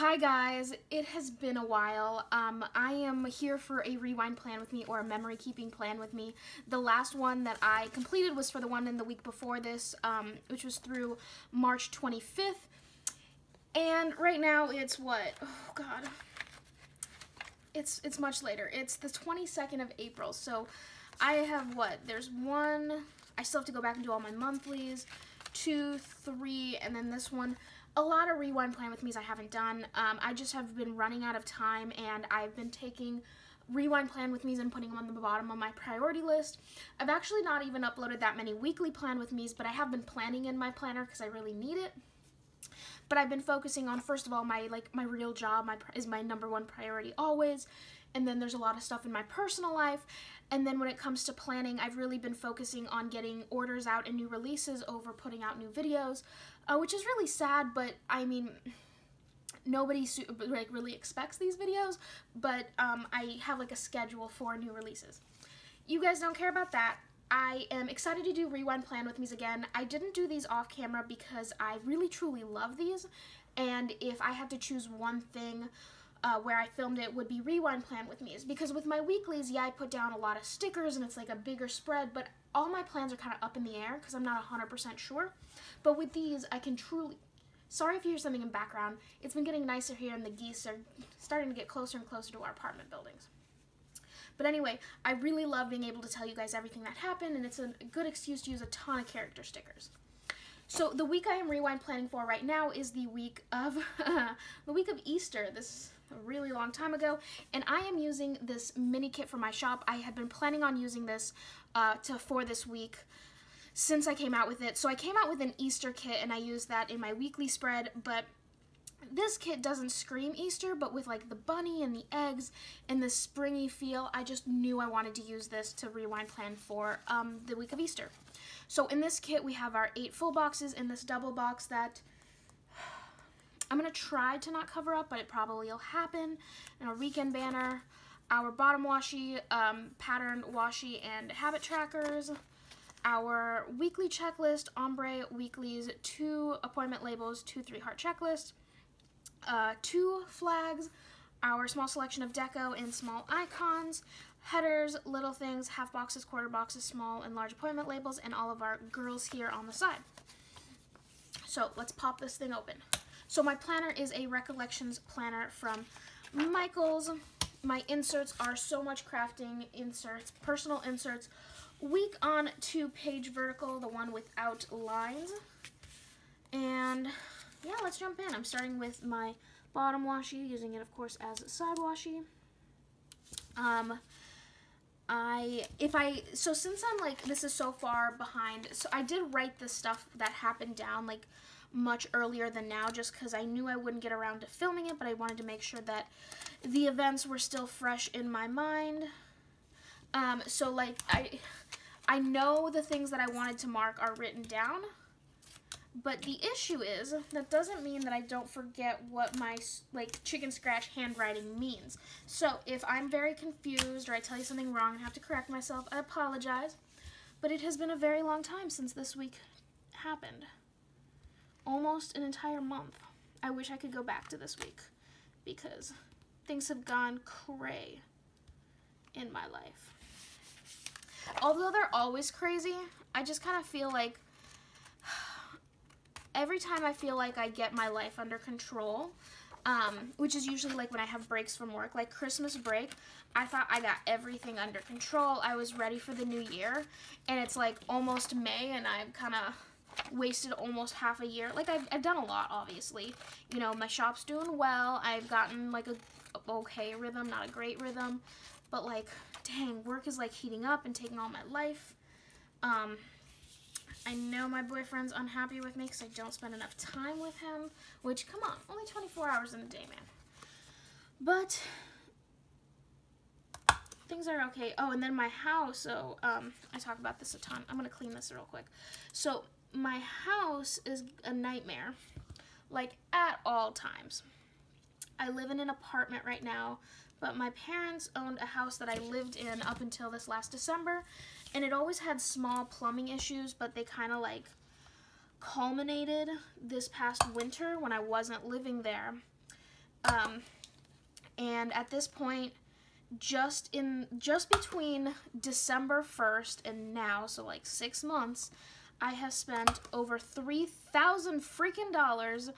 Hi guys, it has been a while. I am here for a rewind plan with me, or a memory keeping plan with me. The last one that I completed was for the one in the week before this, which was through March 25th. And right now it's what? Oh god. It's much later. It's the 22nd of April. So I have what? There's one. I still have to go back and do all my monthlies. 2, 3, and then this one. A lot of rewind plan with me's I haven't done. I just have been running out of time, and I've been taking rewind plan with me's and putting them on the bottom of my priority list. I've actually not even uploaded that many weekly plan with me's, but I have been planning in my planner because I really need it. But I've been focusing on, first of all, my real job is my #1 priority always, and then there's a lot of stuff in my personal life. And then when it comes to planning, I've really been focusing on getting orders out and new releases over putting out new videos, which is really sad, but I mean, nobody really expects these videos, but I have a schedule for new releases. You guys don't care about that. I am excited to do rewind plan with me's again. I didn't do these off camera because I really truly love these, and if I had to choose one thing where I filmed it would be rewind plan with me's, because with my weeklies, yeah, I put down a lot of stickers and it's like a bigger spread, but all my plans are kind of up in the air because I'm not 100% sure. But with these, I can truly, sorry if you hear something in background, it's been getting nicer here and the geese are starting to get closer and closer to our apartment buildings. But anyway, I really love being able to tell you guys everything that happened, and it's a good excuse to use a ton of character stickers. So the week I am rewind planning for right now is the week of Easter. This is a really long time ago, and I am using this mini kit from my shop. I had been planning on using this for this week since I came out with it. So I came out with an Easter kit, and I used that in my weekly spread, but this kit doesn't scream Easter, but with the bunny and the eggs and the springy feel, I just knew I wanted to use this to rewind plan for the week of Easter. So in this kit, we have our 8 full boxes in this double box that I'm going to try to not cover up, but it probably will happen. And our weekend banner, our bottom washi, pattern washi and habit trackers, our weekly checklist, ombre weeklies, 2 appointment labels, 2 3-heart checklists, 2 flags, our small selection of deco and small icons, headers, little things, half boxes, quarter boxes, small and large appointment labels, and all of our girls here on the side. So let's pop this thing open. So my planner is a Recollections planner from Michaels. My inserts are So Much Crafting inserts, personal inserts, week on 2-page vertical, the one without lines. And yeah, let's jump in. I'm starting with my bottom washi, using it of course as side washi. So since I'm this is so far behind, so I did write the stuff that happened down much earlier than now, just because I knew I wouldn't get around to filming it, but I wanted to make sure that the events were still fresh in my mind. So I know the things that I wanted to mark are written down, but the issue is that doesn't mean that I don't forget what my chicken scratch handwriting means. So if I'm very confused or I tell you something wrong and have to correct myself, I apologize. But it has been a very long time since this week happened. Almost an entire month. I wish I could go back to this week because things have gone cray in my life. Although they're always crazy, I just kind of feel like every time I feel like I get my life under control, which is usually when I have breaks from work, like Christmas break, I thought I got everything under control. I was ready for the new year, and it's almost May, and I've kind of wasted almost half a year. I've done a lot, obviously. You know, my shop's doing well. I've gotten a okay rhythm, not a great rhythm, but dang, work is heating up and taking all my life. I know my boyfriend's unhappy with me because I don't spend enough time with him, which, come on, only 24 hours in a day, man. But things are okay. Oh, and then my house, so I talk about this a ton. I'm going to clean this real quick. So my house is a nightmare, at all times. I live in an apartment right now, but my parents owned a house that I lived in up until this last December, and it always had small plumbing issues, but they kind of culminated this past winter when I wasn't living there. And at this point, just between December 1st and now, so like 6 months, I have spent over $3,000 freaking dollars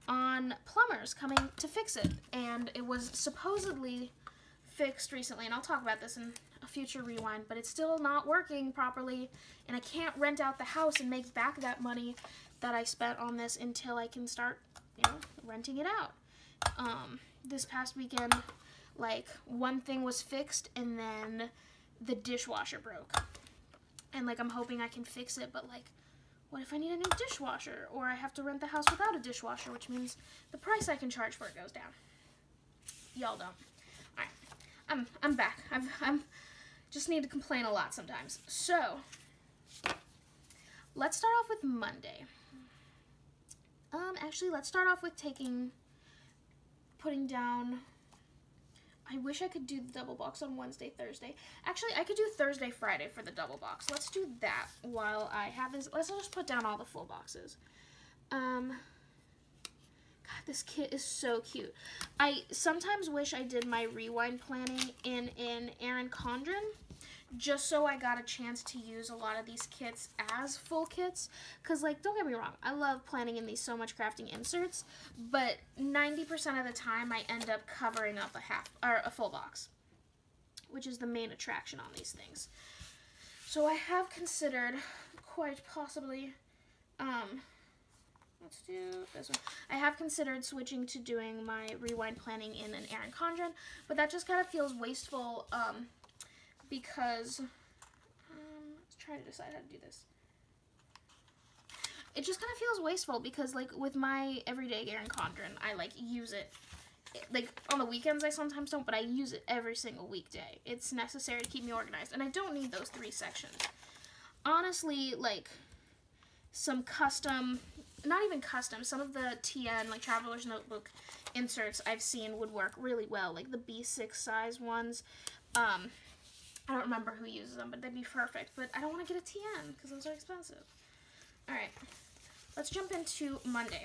on plumbers coming to fix it. And it was supposedly fixed recently, and I'll talk about this in a future rewind, but it's still not working properly, and I can't rent out the house and make back that money that I spent on this until I can start, renting it out. This past weekend, like, one thing was fixed, and then the dishwasher broke. And, like, I'm hoping I can fix it, but, like, what if I need a new dishwasher? Or I have to rent the house without a dishwasher, which means the price I can charge for it goes down. Y'all don't. Alright, I'm back. I'm just need to complain a lot sometimes. So, let's start off with Monday. Actually, let's start off with putting down, I wish I could do the double box on Wednesday, Thursday. Actually, I could do Thursday, Friday for the double box. Let's do that while I have this. Let's just put down all the full boxes. God, this kit is so cute. I sometimes wish I did my rewind planning in an Erin Condren, just so I got a chance to use a lot of these kits as full kits. Because, like, don't get me wrong, I love planning in these So Much Crafting inserts, but 90% of the time I end up covering up a full box, which is the main attraction on these things. So I have considered quite possibly, let's do this one. I have considered switching to doing my rewind planning in an Erin Condren, but that just kind of feels wasteful, because, let's try to decide how to do this. It just kind of feels wasteful because, like, with my everyday Erin Condren, I, like, use it, like, on the weekends I sometimes don't, but I use it every single weekday. It's necessary to keep me organized, and I don't need those 3 sections. Honestly, like, some custom, not even custom, some of the TN, like, Traveler's Notebook inserts I've seen would work really well, like the B6 size ones. I don't remember who uses them, but they'd be perfect. But I don't want to get a TN because those are expensive. Alright, let's jump into Monday.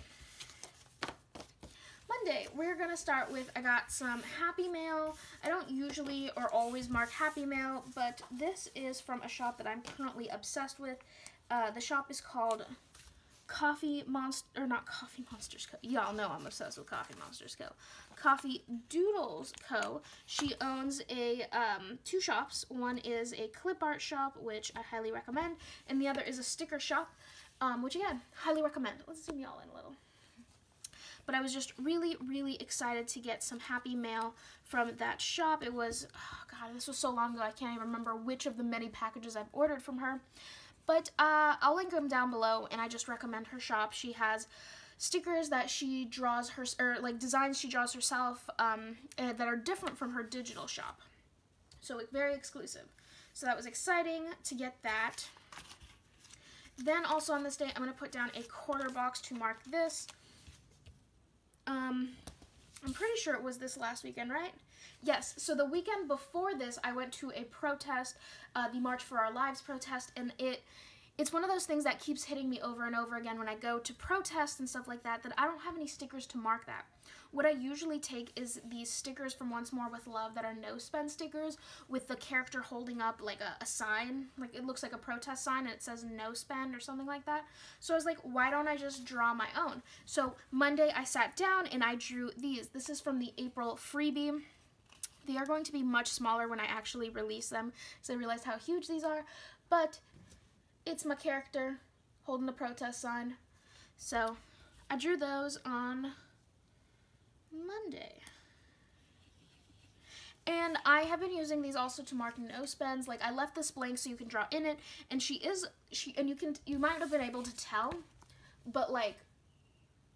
Monday, we're going to start with, I got some Happy Mail. I don't usually or always mark Happy Mail, but this is from a shop that I'm currently obsessed with. The shop is called Coffee Monsters Co. Y'all know I'm obsessed with Coffee Monsters Co. Coffee Doodles Co. She owns 2 shops. One is a clip art shop, which I highly recommend, and the other is a sticker shop, which again, highly recommend. Let's zoom y'all in a little. But I was just really, really excited to get some Happy Mail from that shop. It was, oh God, this was so long ago, I can't even remember which of the many packages I've ordered from her. But I'll link them down below, and I just recommend her shop. She has stickers that she draws like designs she draws herself that are different from her digital shop. So like very exclusive. So that was exciting to get that. Then also on this day, I'm going to put down a quarter box to mark this. I'm pretty sure it was this last weekend, right? Yes, so the weekend before this, I went to a protest, the March for Our Lives protest, and it's one of those things that keeps hitting me over and over again when I go to protests and stuff like that, that I don't have any stickers to mark that. What I usually take is these stickers from Once More with Love that are no-spend stickers with the character holding up like a sign, like it looks like a protest sign and it says no spend or something like that. So I was like, why don't I just draw my own? So Monday I sat down and I drew these. This is from the April freebie. They are going to be much smaller when I actually release them because I realized how huge these are, but it's my character holding the protest sign. So I drew those on Monday. And I have been using these also to mark no spends. Like I left this blank so you can draw in it, and you might have been able to tell, but like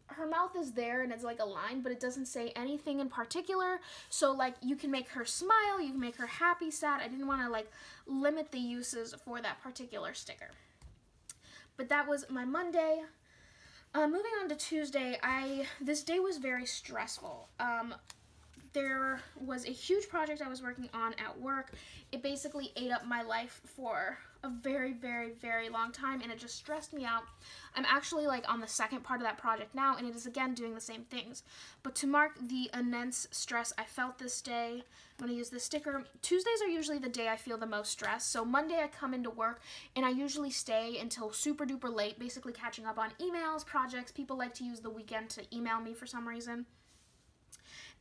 her mouth is there and it's like a line, but it doesn't say anything in particular. So like you can make her smile, you can make her happy, sad. I didn't want to like limit the uses for that particular sticker. But that was my Monday. Moving on to Tuesday, this day was very stressful. There was a huge project I was working on at work. It basically ate up my life for a very, very, very long time, and it just stressed me out. I'm actually like on the second part of that project now, and it is again doing the same things. But to mark the immense stress I felt this day, I'm going to use this sticker. Tuesdays are usually the day I feel the most stress. So Monday I come into work, and I usually stay until super duper late, basically catching up on emails, projects. People like to use the weekend to email me for some reason.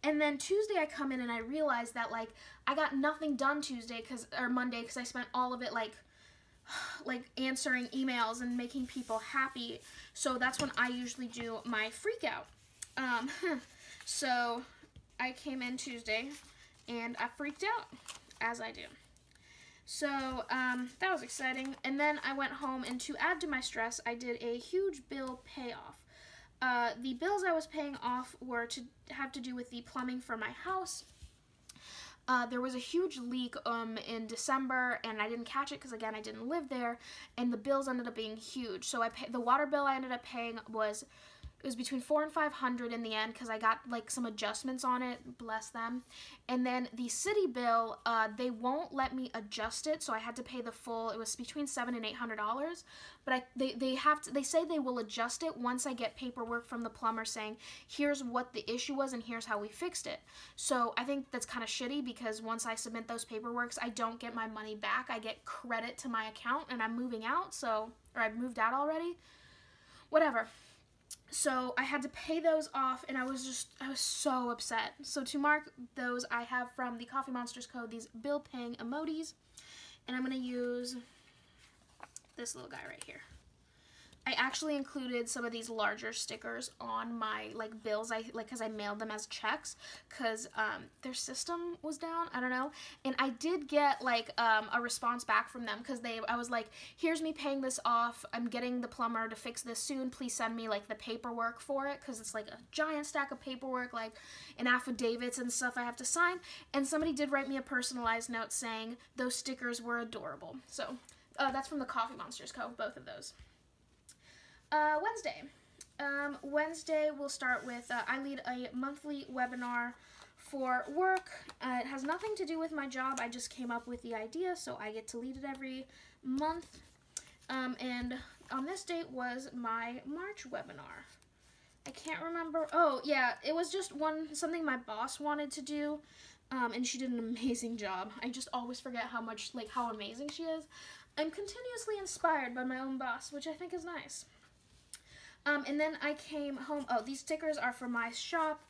And then Tuesday I come in and I realize that like I got nothing done Monday because I spent all of it like answering emails and making people happy. So that's when I usually do my freak out. So I came in Tuesday and I freaked out, as I do. So that was exciting. And then I went home, and to add to my stress, I did a huge bill payoff. The bills I was paying off were to have to do with the plumbing for my house. There was a huge leak in December, and I didn't catch it because, again, I didn't live there, and the bills ended up being huge. So the water bill I ended up paying was between $400 and $500 in the end because I got like some adjustments on it, bless them. And then the city bill, they won't let me adjust it, so I had to pay the full. It was between $700 and $800, but they say they will adjust it once I get paperwork from the plumber saying here's what the issue was and here's how we fixed it. So I think that's kind of shitty because once I submit those paperworks, I don't get my money back. I get credit to my account, and I'm moving out, or I've moved out already. Whatever. So I had to pay those off, and I was so upset. So to mark those, I have from the Coffee Monsters code these bill paying emojis, and I'm going to use this little guy right here. I actually included some of these larger stickers on my bills, because I mailed them as checks because their system was down. I don't know, and I did get a response back from them because I was like, here's me paying this off. I'm getting the plumber to fix this soon. Please send me the paperwork for it because it's like a giant stack of paperwork, and affidavits and stuff I have to sign. And somebody did write me a personalized note saying those stickers were adorable. So that's from the Coffee Monsters Co. Both of those. Wednesday. Wednesday we'll start with, I lead a monthly webinar for work. It has nothing to do with my job. I just came up with the idea, so I get to lead it every month. And on this date was my March webinar. I can't remember. Oh, yeah, it was just something my boss wanted to do, and she did an amazing job. I just always forget how amazing she is. I'm continuously inspired by my own boss, which I think is nice. And then I came home. Oh, these stickers are for my shop.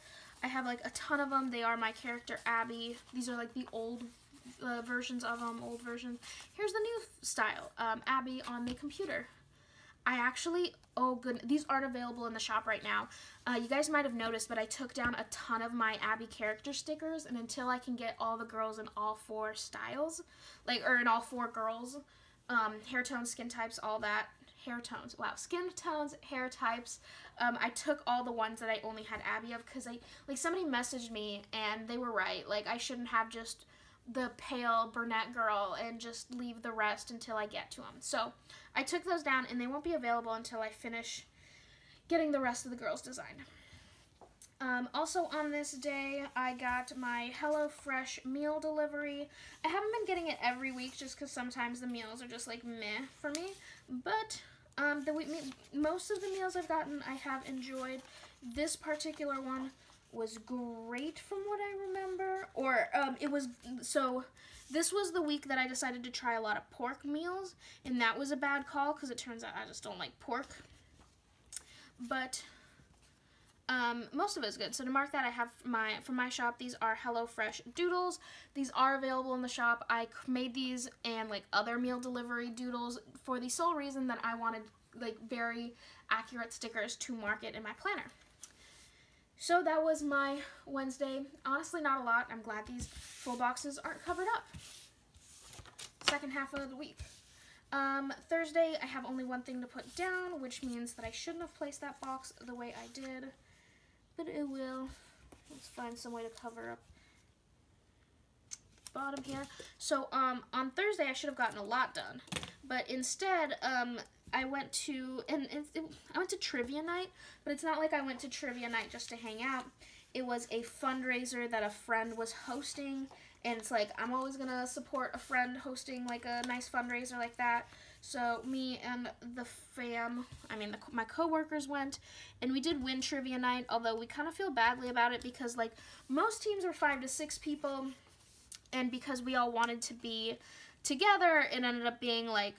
I have a ton of them. They are my character Abby. These are the old versions of them, old versions. Here's the new style, Abby on the computer. I actually, oh goodness, these aren't available in the shop right now. You guys might have noticed, but I took down a ton of my Abby character stickers, and until I can get all the girls in all 4 styles, or in all 4 girls, hair tones, skin types, all that. Hair tones, wow, skin tones, hair types. I took all the ones that I only had Abby of because somebody messaged me and they were right. I shouldn't have just the pale brunette girl and just leave the rest until I get to them. So I took those down, and they won't be available until I finish getting the rest of the girls designed. Also on this day, I got my HelloFresh meal delivery. I haven't been getting it every week just because sometimes the meals are just meh for me, but most of the meals I've gotten I have enjoyed. This particular one was great from what I remember, this was the week that I decided to try a lot of pork meals, and that was a bad call because it turns out I just don't like pork, but most of it is good. So to mark that, I have from my shop, these are HelloFresh doodles. These are available in the shop. I made these and other meal delivery doodles for the sole reason that I wanted very accurate stickers to mark it in my planner. So that was my Wednesday. Honestly, not a lot. I'm glad these full boxes aren't covered up. Second half of the week. Thursday, I have only one thing to put down, which means that I shouldn't have placed that box the way I did, but it will. Let's find some way to cover up the bottom here. So, on Thursday, I should have gotten a lot done, but instead, I went to trivia night, but it's not like I went to trivia night just to hang out. It was a fundraiser that a friend was hosting, and it's like, I'm always gonna support a friend hosting like a nice fundraiser like that. So me and the fam, my coworkers went, and we did win trivia night, although we kind of feel badly about it because like most teams were 5 to 6 people, and because we all wanted to be together, it ended up being like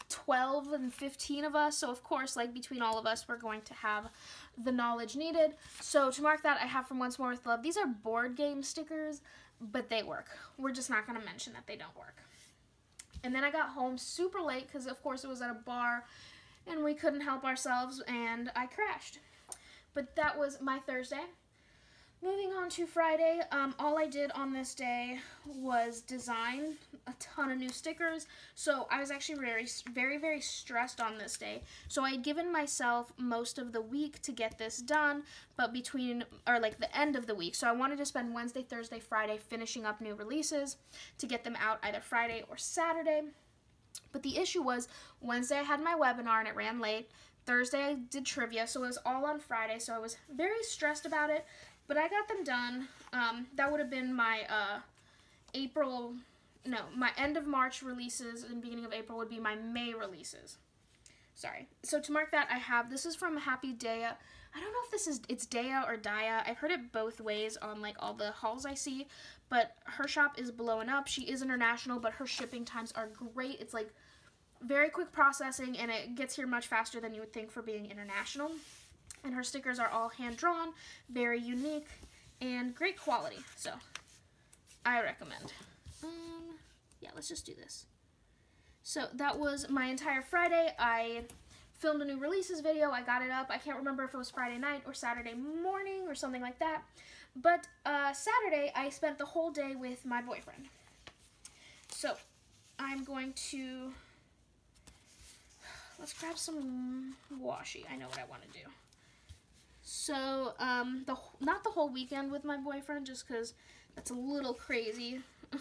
12 and 15 of us. So of course, like between all of us, we're going to have the knowledge needed. So to mark that, I have from Once More with Love. These are board game stickers, but they work. We're just not going to mention that they don't work. And then I got home super late because, of course, it was at a bar and we couldn't help ourselves, and I crashed. But that was my Thursday. Moving on to Friday, all I did on this day was design a ton of new stickers. So I was actually very stressed on this day. So I had given myself most of the week to get this done, but the end of the week. So I wanted to spend Wednesday, Thursday, Friday finishing up new releases to get them out either Friday or Saturday. But the issue was Wednesday I had my webinar and it ran late. Thursday I did trivia, so it was all on Friday. So I was very stressed about it. But I got them done. That would have been my my end of March releases, and beginning of April would be my May releases. Sorry. So to mark that, this is from Happy Daya. I don't know if it's Daya or Daya. I've heard it both ways on like all the hauls I see, but her shop is blowing up. She is international, but her shipping times are great. It's like very quick processing, and it gets here much faster than you would think for being international. And her stickers are all hand-drawn, very unique, and great quality. So, I recommend. Yeah, let's just do this. So, that was my entire Friday. I filmed a new releases video. I got it up. I can't remember if it was Friday night or Saturday morning or something like that. But Saturday, I spent the whole day with my boyfriend. So, I'm going to... Let's grab some washi. I know what I want to do. So, not the whole weekend with my boyfriend, just because that's a little crazy,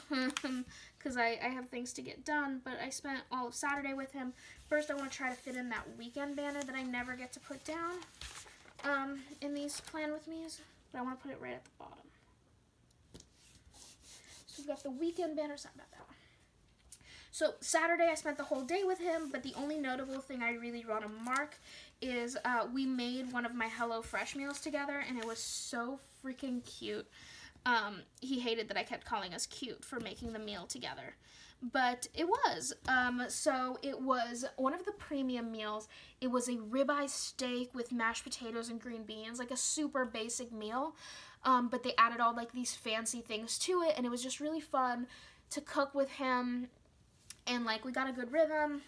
because I have things to get done, but I spent all of Saturday with him. First, I want to try to fit in that weekend banner that I never get to put down in these Plan With Me's, but I want to put it right at the bottom. So, we've got the weekend banner. Sorry about that. So, Saturday, I spent the whole day with him, but the only notable thing I really want to mark is we made one of my Hello Fresh meals together, and it was so freaking cute. He hated that I kept calling us cute for making the meal together, but it was. So it was one of the premium meals. It was a ribeye steak with mashed potatoes and green beans, like a super basic meal, but they added all like these fancy things to it, and it was just really fun to cook with him, and like we got a good rhythm.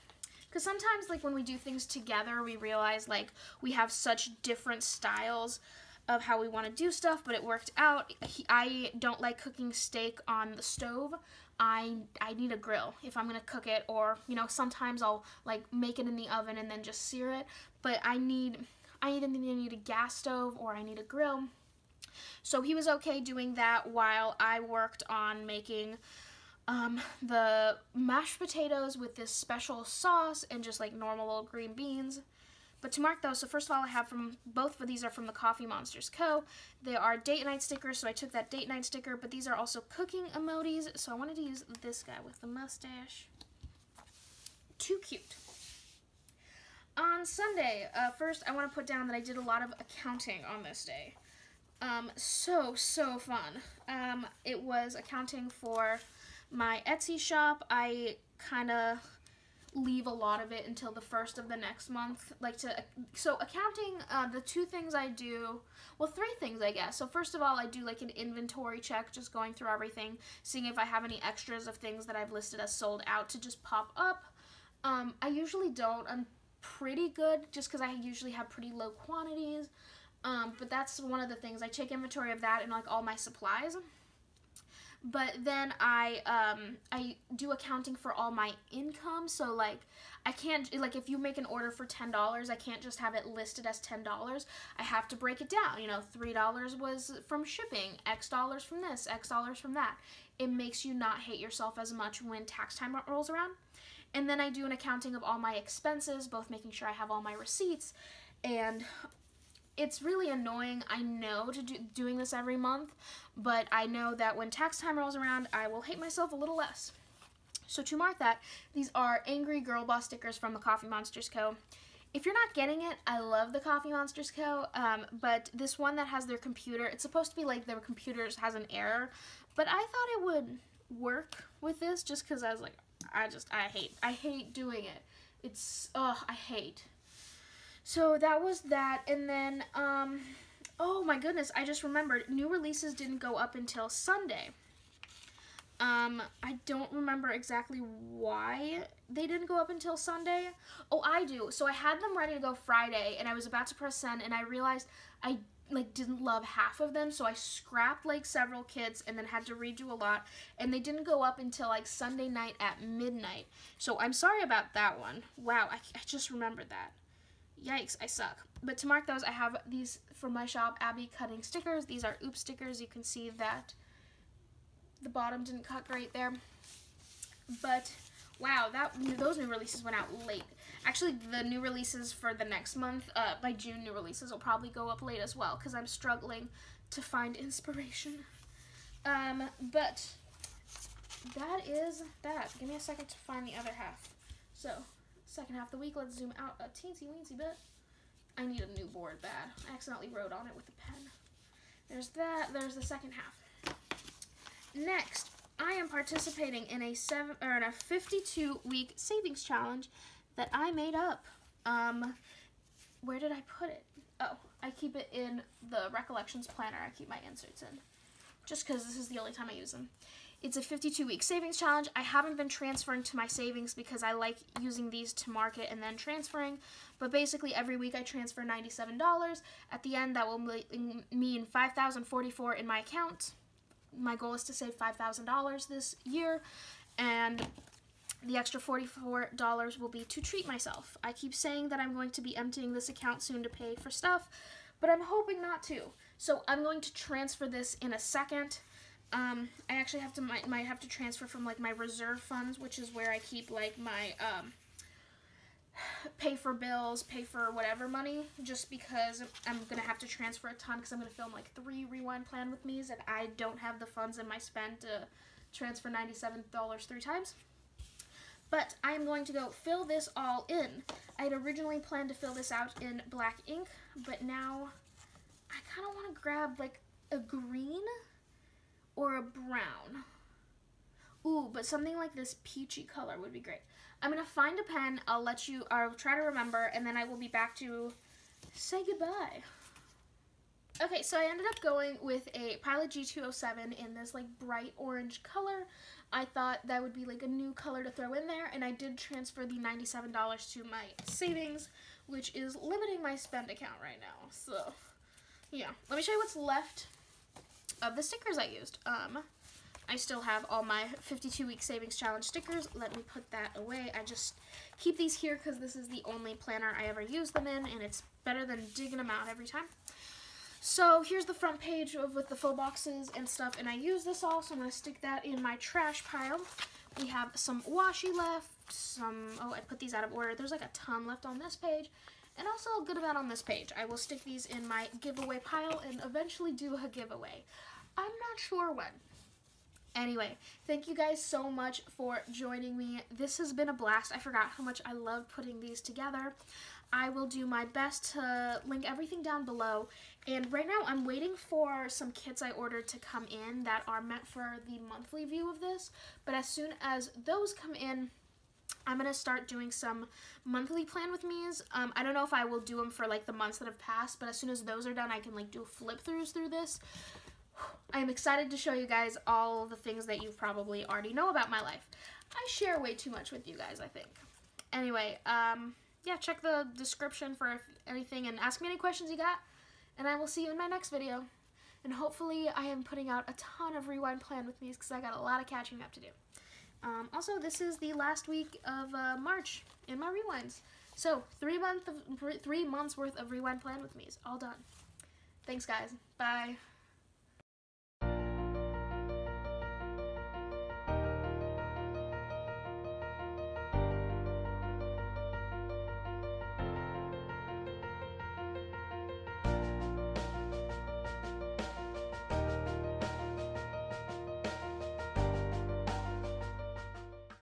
Because sometimes, like, when we do things together, we realize, like, we have such different styles of how we want to do stuff, but it worked out. I don't like cooking steak on the stove. I need a grill if I'm going to cook it, or, you know, sometimes I'll, like, make it in the oven and then just sear it. But I either need a gas stove or I need a grill. So he was okay doing that while I worked on making the mashed potatoes with this special sauce and just like normal old green beans. But to mark those, so first of all, I have both of these are from the Coffee Monsters Co. They are date night stickers, so I took that date night sticker, but these are also cooking emojis, so I wanted to use this guy with the mustache. Too cute. On Sunday, first I want to put down that I did a lot of accounting on this day. So fun. It was accounting for my Etsy shop. I kind of leave a lot of it until the first of the next month. So accounting, the two things I do, well, three things I guess. So first of all, I do like an inventory check, just going through everything, seeing if I have any extras of things that I've listed as sold out to just pop up. I usually don't. I'm pretty good just because I usually have pretty low quantities. But that's one of the things. I take inventory of that and like all my supplies. But then I do accounting for all my income. So like I can't, like if you make an order for $10, I can't just have it listed as $10. I have to break it down. You know, $3 was from shipping, X dollars from this, X dollars from that. It makes you not hate yourself as much when tax time rolls around. And then I do an accounting of all my expenses, both making sure I have all my receipts and it's really annoying, I know, to doing this every month, but I know that when tax time rolls around, I will hate myself a little less. So to mark that, these are Angry Girl Boss stickers from the Coffee Monsters Co. If you're not getting it, I love the Coffee Monsters Co. But this one that has their computer, it's supposed to be like their computer has an error, but I thought it would work with this just because I was like, I hate doing it. It's, I hate. So that was that, and then, oh my goodness, I just remembered, new releases didn't go up until Sunday. I don't remember exactly why they didn't go up until Sunday. Oh, I do. So I had them ready to go Friday, and I was about to press send, and I realized I, like, didn't love half of them, so I scrapped, like, several kits and then had to redo a lot, and they didn't go up until, like, Sunday night at midnight. So I'm sorry about that one. Wow, I just remembered that. Yikes, I suck. But to mark those, I have these from my shop, Abby Cutting stickers. These are oops stickers. You can see that the bottom didn't cut great there. But wow, those new releases went out late. Actually, the new releases for the next month, by June, new releases will probably go up late as well because I'm struggling to find inspiration. But that is that. Give me a second to find the other half. So, second half of the week, let's zoom out a teensy-weensy bit. I need a new board bad. I accidentally wrote on it with a pen. There's that. There's the second half. Next, I am participating in a 52-week savings challenge that I made up. Where did I put it? Oh, I keep it in the Recollections planner. I keep my inserts in, just because this is the only time I use them. It's a 52-week savings challenge. I haven't been transferring to my savings because I like using these to market and then transferring. But basically, every week I transfer $97. At the end, that will mean $5,044 in my account. My goal is to save $5,000 this year, and the extra $44 will be to treat myself. I keep saying that I'm going to be emptying this account soon to pay for stuff, but I'm hoping not to. So I'm going to transfer this in a second. I actually might have to transfer from like my reserve funds, which is where I keep like my pay for bills, pay for whatever money, just because I'm going to have to transfer a ton because I'm going to film like 3 Rewind Plan with me's and I don't have the funds in my spend to transfer $97 3 times. But I am going to go fill this all in. I had originally planned to fill this out in black ink, but now I kind of want to grab like a green or a brown. Ooh, but something like this peachy color would be great. I'm going to find a pen, I'll try to remember, and then I will be back to say goodbye. Okay, so I ended up going with a Pilot G207 in this like bright orange color. I thought that would be like a new color to throw in there, and I did transfer the $97 to my savings, which is limiting my spend account right now. So, yeah. Let me show you what's left of the stickers I used. I still have all my 52-week savings challenge stickers. Let me put that away. I just keep these here because this is the only planner I ever use them in, and it's better than digging them out every time. So here's the front page with the full boxes and stuff, and I use this all, so I'm going to stick that in my trash pile. We have some washi left, I put these out of order. There's like a ton left on this page, and also a good amount on this page. I will stick these in my giveaway pile and eventually do a giveaway. I'm not sure when. Anyway, thank you guys so much for joining me. This has been a blast. I forgot how much I love putting these together. I will do my best to link everything down below. And right now I'm waiting for some kits I ordered to come in that are meant for the monthly view of this. But as soon as those come in, I'm going to start doing some monthly plan with me's. I don't know if I will do them for like the months that have passed, but as soon as those are done, I can like do flip throughs through this. I am excited to show you guys all the things that you probably already know about my life. I share way too much with you guys, I think. Anyway, yeah, check the description for anything and ask me any questions you got, and I will see you in my next video. And hopefully I am putting out a ton of Rewind Plan with me's because I got a lot of catching up to do. Also, this is the last week of March in my rewinds. So 3 months worth of Rewind Plan with me's all done. Thanks, guys. Bye.